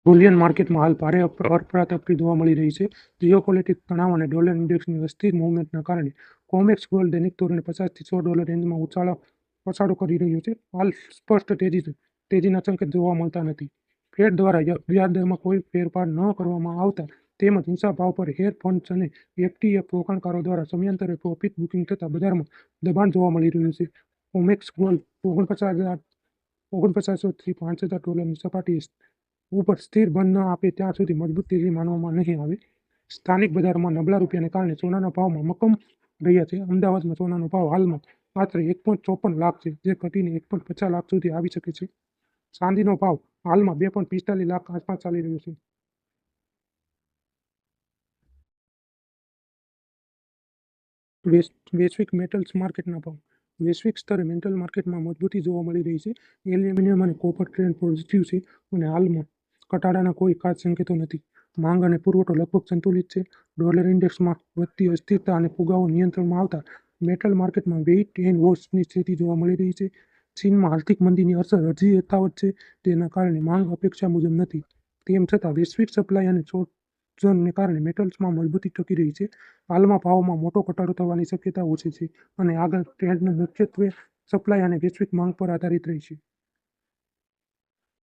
Boolean માર્કેટમાં હાલ ભારે અફરાતફરી જોવા મળી રહી છે. જીઓપોલિટિક્સ તણાવ અને ડોલર ઇન્ડેક્સની અસ્થિર મૂવમેન્ટના કારણે કોમેક્સ ગોલ્ડ દૈનિક ધોરણે $50 થી $100 રેન્જમાં ઉછાળો કરી રહ્યું છે. હાલ સ્પષ્ટ તેજીના સંકેત જોવા મળતા નથી. ફેડ દ્વારા વ્યાજ દરમાં કોઈ ફેરફાર ન કરવામાં આવતા તેમજ ઊંચા ભાવ પર હેજ ફંડ્સ અને એફટીએફ રોકાણકારો દ્વારા સમયાંતરે પ્રોફિટ બુકિંગ થતાં બજારમાં દબાણ જોવા મળી રહ્યું છે. કોમેક્સ ગોલ્ડ 49,500 થી $5,000ની સપાટીએ ઉપર સ્થિર બંધ ન આપે ત્યાં સુધી મજબૂત તેજી માનવામાં નહીં આવે. સ્થાનિક બજારમાં નબળા રૂપિયાને કારણે સોનાના ભાવમાં મક્કમ રહ્યા છે. અમદાવાદમાં સોનાનો ભાવ હાલમાં માત્ર 1.54 લાખ છે, જે ઘટીને 1.50 લાખ સુધી આવી શકે છે. ચાંદીનો ભાવ હાલમાં 2.45 લાખ આસપાસ ચાલી રહ્યો છે. વૈશ્વિક મેટલ્સ માર્કેટના ભાવ. વૈશ્વિક સ્તરે મેટલ માર્કેટમાં મજબૂતી જોવા મળી રહી છે. એલ્યુમિનિયમ અને કોપર ટ્રેન્ડ પોઝિટિવ છે અને હાલમાં ઘટાડાના કોઈ ખાસ સંકેતો નથી. માંગ અને પુરવઠો લગભગ સંતુલિત છે. ડોલર ઇન્ડેક્સમાં વધતી અસ્થિરતા અને ફુગાવો નિયંત્રણમાં આવતા મેટલ માર્કેટમાં વેઇટ એન્ડ વોચની સ્થિતિ જોવા મળી રહી છે. ચીનમાં આર્થિક મંદીની અસર હજી યથાવત છે. તેના કારણે માંગ અપેક્ષા મુજબ નથી. તેમ છતાં વૈશ્વિક સપ્લાય અને શોર્ટને કારણે મેટલ્સમાં મજબૂતી ટકી રહી છે. હાલમાં ભાવોમાં મોટો ઘટાડો થવાની શક્યતા ઓછી છે અને આગળ ટ્રેન્ડનું મુખ્યત્વે સપ્લાય અને વૈશ્વિક માંગ પર આધારિત રહેશે.